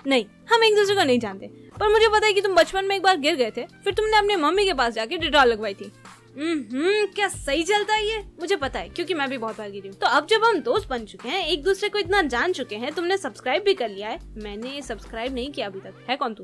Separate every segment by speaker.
Speaker 1: नहीं, हम एक दूसरे को नहीं जानते, पर मुझे पता है कि तुम बचपन में एक बार गिर गए थे, फिर तुमने अपनी मम्मी के पास जाके डिटॉल लगवाई थी। क्या सही चलता है ये, मुझे पता है क्योंकि मैं भी बहुत बार गिरी हूँ। तो अब जब हम दोस्त बन चुके हैं, एक दूसरे को इतना जान चुके हैं, तुमने सब्सक्राइब भी कर लिया है, मैंने सब्सक्राइब नहीं किया अभी तक। है कौन तू?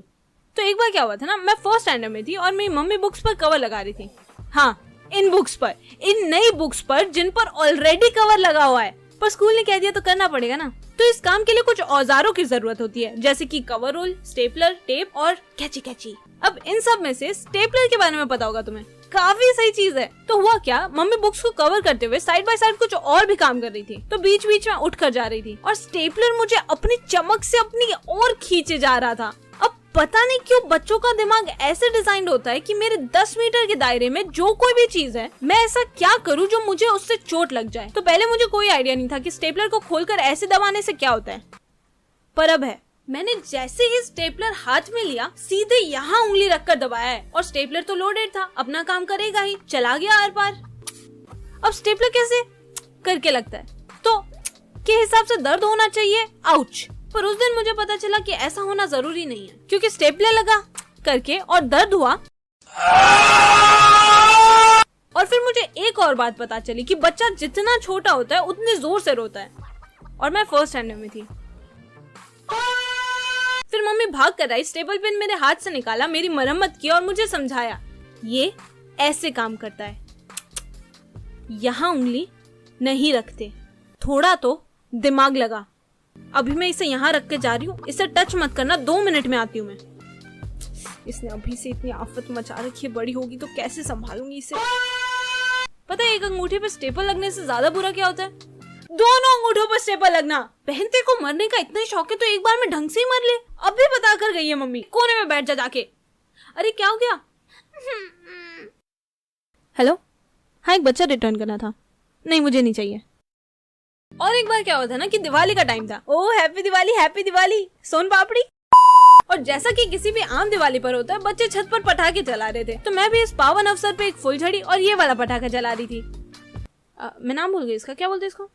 Speaker 1: तो एक बार क्या हुआ था ना, मैं फर्स्ट स्टैंडर्ड में थी और मेरी मम्मी बुक्स पर कवर लगा रही थी। हाँ, इन बुक्स पर, इन नई बुक्स पर जिन पर ऑलरेडी कवर लगा हुआ है, पर स्कूल ने कह दिया तो करना पड़ेगा ना। तो इस काम के लिए कुछ औजारों की जरूरत होती है, जैसे कि कवर रोल, स्टेपलर, टेप और कैची। अब इन सब में से स्टेपलर के बारे में पता होगा तुम्हें, काफी सही चीज है। तो हुआ क्या, मम्मी बुक्स को कवर करते हुए साइड बाय साइड कुछ और भी काम कर रही थी, तो बीच बीच में उठ कर जा रही थी और स्टेपलर मुझे अपनी चमक से अपनी ओर खींचे जा रहा था। अब पता नहीं क्यों बच्चों का दिमाग ऐसे डिजाइन होता है कि मेरे 10 मीटर के दायरे में जो कोई भी चीज है, मैं ऐसा क्या करूं जो मुझे उससे चोट लग जाए। तो पहले मुझे कोई आइडिया नहीं था कि स्टेपलर को खोलकर ऐसे दबाने से क्या होता है, पर अब है। मैंने जैसे ही स्टेपलर हाथ में लिया, सीधे यहाँ उंगली रखकर दबाया है और स्टेपलर तो लोडेड था, अपना काम करेगा ही, चला गया आर पार। अब स्टेपलर कैसे करके लगता है, तो के हिसाब से दर्द होना चाहिए, आउच। पर उस दिन मुझे पता चला कि ऐसा होना जरूरी नहीं है, क्योंकि स्टेपलर लगा करके और दर्द हुआ। और फिर मुझे एक और बात पता चली कि बच्चा जितना छोटा होता है उतने जोर से रोता है, और मैं फर्स्ट स्टैंडर्ड में थी। फिर मम्मी भाग कर आई, स्टेपल पिन मेरे हाथ से निकाला, मेरी मरम्मत की और मुझे समझाया ये ऐसे काम करता है, यहाँ उंगली नहीं रखते, थोड़ा तो दिमाग लगा। अभी मैं इसे यहाँ रख के जा रही हूँ, इसे टच मत करना, 2 मिनट में आती हूँ मैं। इसने अभी से इतनी आफत मचा रखी है, बड़ी होगी तो कैसे संभालूंगी इसे। पता है एक अंगूठे पे स्टेपल लगने से ज्यादा बुरा क्या होता है? दोनों अंगूठों पर स्टेपल लगना। बहनते को मरने का इतना शौक है तो एक बार में ढंग से ही मर ले। अब भी बता कर गई है मम्मी, कोने में बैठ जा जाके। अरे क्या हो गया? हेलो, हाँ एक बच्चा रिटर्न करना था। नहीं मुझे नहीं चाहिए। और एक बार क्या हुआ था ना कि दिवाली का टाइम था। ओह हैप्पी दिवाली सोन पापड़ी। और जैसा कि किसी भी आम दिवाली पर होता है, बच्चे छत पर पटाखे जला रहे थे, तो मैं भी इस पावन अवसर पे एक फुलझड़ी और ये वाला पटाखा जला रही थी। मैं नाम भूल गई इसका, क्या बोलते इसको?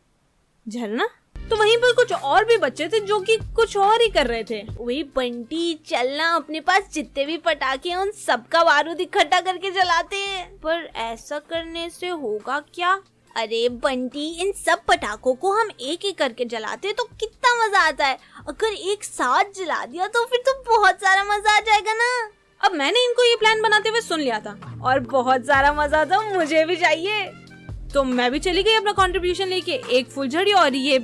Speaker 1: झरना। तो वहीं पर कुछ और भी बच्चे थे जो कि कुछ और ही कर रहे थे। वही बंटी, चलना, अपने पास जितने भी पटाखे हैं उन सबका बारूद इकट्ठा करके जलाते हैं। पर ऐसा करने से होगा क्या? अरे बंटी, इन सब पटाखों को हम एक एक करके जलाते तो कितना मजा आता है। अगर एक साथ जला दिया तो फिर तो बहुत सारा मजा आ जाएगा ना। अब मैंने इनको ये प्लान बनाते हुए सुन लिया था और बहुत सारा मजा था, मुझे भी चाहिए। तो मैं भी चली गई अपना कंट्रीब्यूशन लेके, एक फुलझड़ी और ये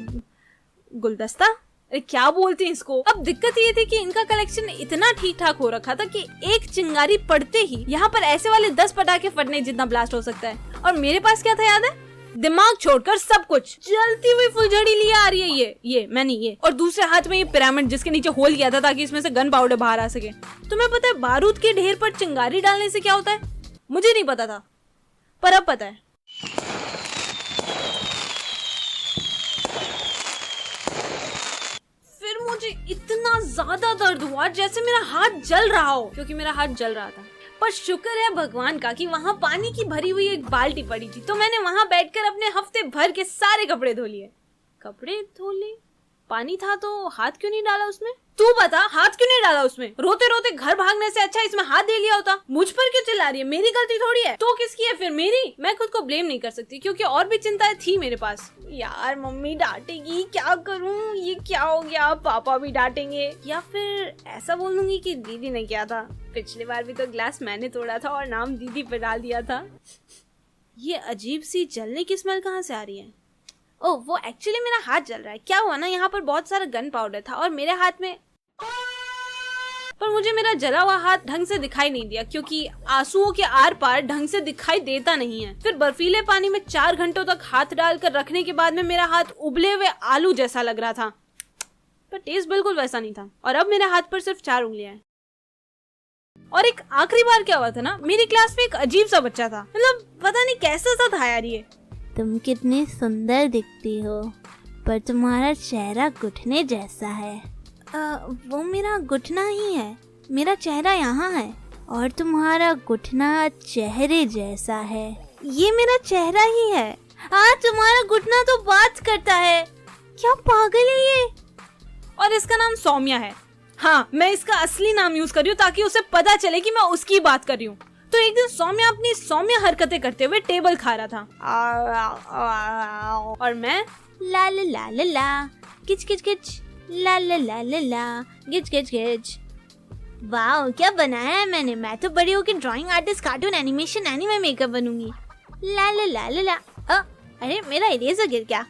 Speaker 1: गुलदस्ता। अरे क्या बोलते हैं इसको। अब दिक्कत ये थी कि इनका कलेक्शन इतना ठीक ठाक हो रखा था कि एक चिंगारी पड़ते ही यहाँ पर ऐसे वाले 10 पटाखे फटने जितना ब्लास्ट हो सकता है। और मेरे पास क्या था याद है? दिमाग छोड़कर सब कुछ। जलती हुई फुलझड़ी लिए आ रही है ये मैंने ये, और दूसरे हाथ में ये पिरामिड जिसके नीचे होल किया था ताकि इसमें से गन पाउडर बाहर आ सके। तुम्हें पता है बारूद के ढेर पर चिंगारी डालने से क्या होता है? मुझे नहीं पता था, पर अब पता है। फिर मुझे इतना ज्यादा दर्द हुआ जैसे मेरा हाथ जल रहा हो, क्योंकि मेरा हाथ जल रहा था। पर शुक्र है भगवान का कि वहाँ पानी की भरी हुई एक बाल्टी पड़ी थी, तो मैंने वहाँ बैठकर अपने हफ्ते भर के सारे कपड़े धो लिए। कपड़े धो लिए? पानी था तो हाथ क्यों नहीं डाला उसमें? तू बता, हाथ क्यों नहीं डाला उसमें? रोते रोते घर भागने से अच्छा इसमें हाथ दे लिया होता। मुझ पर क्यों चिल्ला रही है? मेरी गलती थोड़ी है। तो किसकी है फिर? मेरी। मैं खुद को ब्लेम नहीं कर सकती क्योंकि और भी चिंताएं थी मेरे पास। यार मम्मी डांटेगी, क्या करूं? ये क्या हो गया? पापा भी डांटेंगे, या फिर ऐसा बोल दूंगी कि दीदी ने किया था। पिछली बार भी तो ग्लास मैंने तोड़ा था और नाम दीदी पे डाल दिया था। ये अजीब सी जलने की स्मेल कहाँ से आ रही है? ओह वो एक्चुअली मेरा हाथ जल रहा है। क्या हुआ ना, यहाँ पर बहुत सारा गन पाउडर था और मेरे हाथ में, पर मुझे मेरा जला हुआ हाथ ढंग से दिखाई नहीं दिया क्योंकि आंसुओं के आर पार ढंग से दिखाई देता नहीं है। फिर बर्फीले पानी में 4 घंटों तक हाथ डालकर रखने के बाद में मेरा हाथ उबले हुए आलू जैसा लग रहा था, पर टेस्ट बिल्कुल वैसा नहीं था। और अब मेरे हाथ पर सिर्फ 4 उंगलियां हैं। और एक आखिरी बार क्या हुआ था ना, मेरी क्लास में एक अजीब सा बच्चा था, मतलब पता नहीं कैसा सा था यार ये।
Speaker 2: तुम कितनी सुंदर दिखती हो, पर तुम्हारा चेहरा घुटने जैसा है।
Speaker 1: वो मेरा घुटना ही है,
Speaker 2: मेरा चेहरा यहाँ है और तुम्हारा घुटना चेहरे जैसा है।
Speaker 1: ये मेरा चेहरा ही है।
Speaker 2: तुम्हारा घुटना तो बात करता है। क्या पागल है ये?
Speaker 1: और इसका नाम सौम्या है। हाँ, मैं इसका असली नाम यूज कर रही हूँ ताकि उसे पता चले कि मैं उसकी बात कर रही हूँ। तो एक दिन सौम्या अपनी सौम्य हरकतें करते हुए टेबल खा रहा था और मैं
Speaker 2: ला ला ला ला ला, किच किच किच, ला ला ला ला ला, गिच गिच गिच। वाह, क्या बनाया है मैंने। मैं तो बड़ी होकर drawing artist, cartoon, animation, anime makeup बनूंगी। ला ला ला ला ला। अरे मेरा इरेजर गिर गया।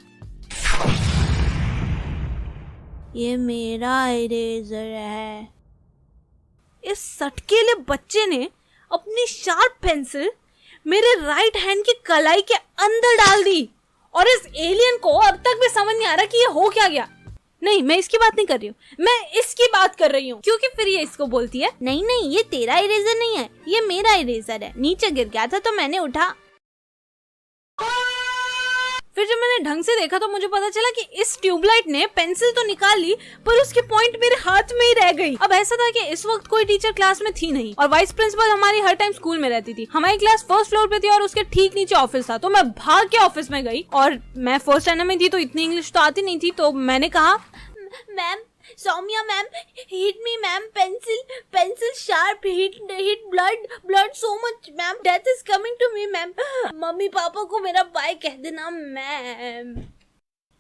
Speaker 2: ये मेरा इरेजर है।
Speaker 1: इस सटकेले बच्चे ने अपनी शार्प पेंसिल मेरे राइट हैंड की कलाई के अंदर डाल दी और इस एलियन को अब तक भी समझ नहीं आ रहा कि ये हो क्या गया। नहीं, मैं इसकी बात नहीं कर रही हूँ, मैं इसकी बात कर रही हूँ, क्योंकि फिर ये इसको बोलती है
Speaker 2: नहीं नहीं, ये तेरा इरेजर नहीं है, ये मेरा इरेजर है। नीचे गिर गया था तो मैंने उठा।
Speaker 1: फिर जब मैंने ढंग से देखा तो मुझे पता चला कि इस ट्यूबलाइट ने पेंसिल तो निकाल ली पर उसकी पॉइंट मेरे हाथ में ही रह गई। अब ऐसा था कि इस वक्त कोई टीचर क्लास में थी नहीं और वाइस प्रिंसिपल हमारी हर टाइम स्कूल में रहती थी। हमारी क्लास फर्स्ट फ्लोर पे थी और उसके ठीक नीचे ऑफिस था। तो मैं भाग के ऑफिस में गई और मैं फर्स्ट स्टैंडर्ड में थी तो इतनी इंग्लिश तो आती नहीं थी। तो मैंने कहा,
Speaker 2: ma'am, Saumya ma'am, hit me ma'am, pencil sharp, hit blood so much ma'am, death is coming to me ma'am. Mummy papa को मेरा बाय कह देना मैम।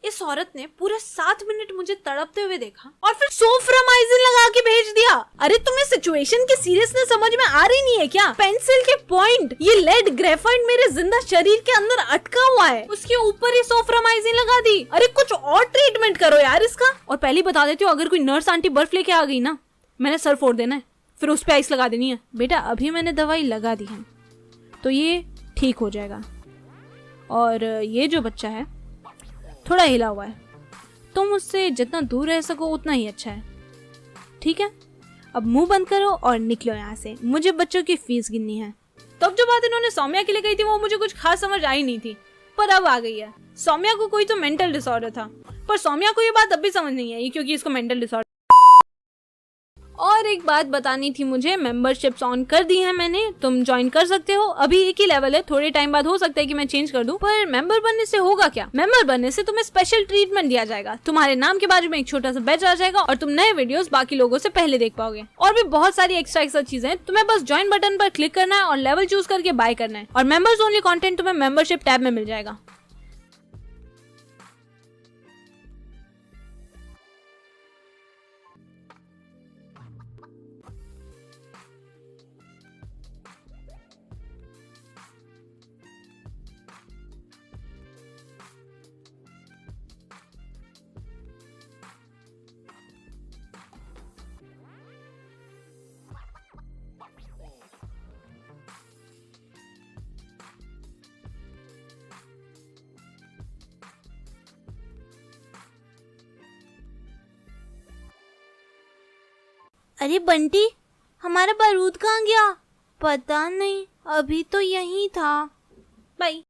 Speaker 1: इस औरत ने पूरे 7 मिनट मुझे तड़पते हुए देखा और फिर सोफ्रामाइजिन लगा के भेज दिया। अरे तुम्हें सिचुएशन की सीरियसनेस समझ में आ रही नहीं है क्या? पेंसिल के पॉइंट, ये लेड ग्रेफाइट मेरे जिंदा शरीर के अंदर अटका हुआ है, उसके ऊपर ही सोफ्रामाइजिन लगा दी। अरे कुछ और ट्रीटमेंट करो यार इसका। और पहले बता देती हूँ, अगर कोई नर्स आंटी बर्फ लेके आ गई ना, मैंने सर फोड़ देना है, फिर उस पर आइस लगा देनी है। बेटा अभी मैंने दवाई लगा दी है तो ये ठीक हो जाएगा। और ये जो बच्चा है थोड़ा हिला हुआ है, तुम उससे जितना दूर रह सको उतना ही अच्छा है, ठीक है? अब मुंह बंद करो और निकलो यहाँ से, मुझे बच्चों की फीस गिननी है। तब जो बात इन्होंने सौम्या के लिए कही थी वो मुझे कुछ खास समझ आई नहीं थी, पर अब आ गई है। सौम्या को कोई तो मेंटल डिसऑर्डर था, पर सौम्या को ये बात अब भी समझ नहीं आई क्योंकि इसको मेंटल डिसऑर्डर। और एक बात बतानी थी मुझे, मेंबरशिप्स ऑन कर दी है मैंने, तुम ज्वाइन कर सकते हो। अभी एक ही लेवल है, थोड़े टाइम बाद हो सकता है कि मैं चेंज कर दूं। पर मेंबर बनने से होगा क्या? मेंबर बनने से तुम्हें स्पेशल ट्रीटमेंट दिया जाएगा, तुम्हारे नाम के बाजू में एक छोटा सा बैच आ जाएगा और तुम नए वीडियोस बाकी लोगों से पहले देख पाओगे। और भी बहुत सारी एक्स्ट्रा चीजें, तुम्हें बस ज्वाइन बटन पर क्लिक करना है और लेवल चूज करके बाय करना है और मेंबर्स ओनली कंटेंट तुम्हें मेंबरशिप टैब में मिल जाएगा।
Speaker 2: अरे बंटी, हमारा बारूद कहाँ गया? पता नहीं, अभी तो यहीं था।
Speaker 1: बाय।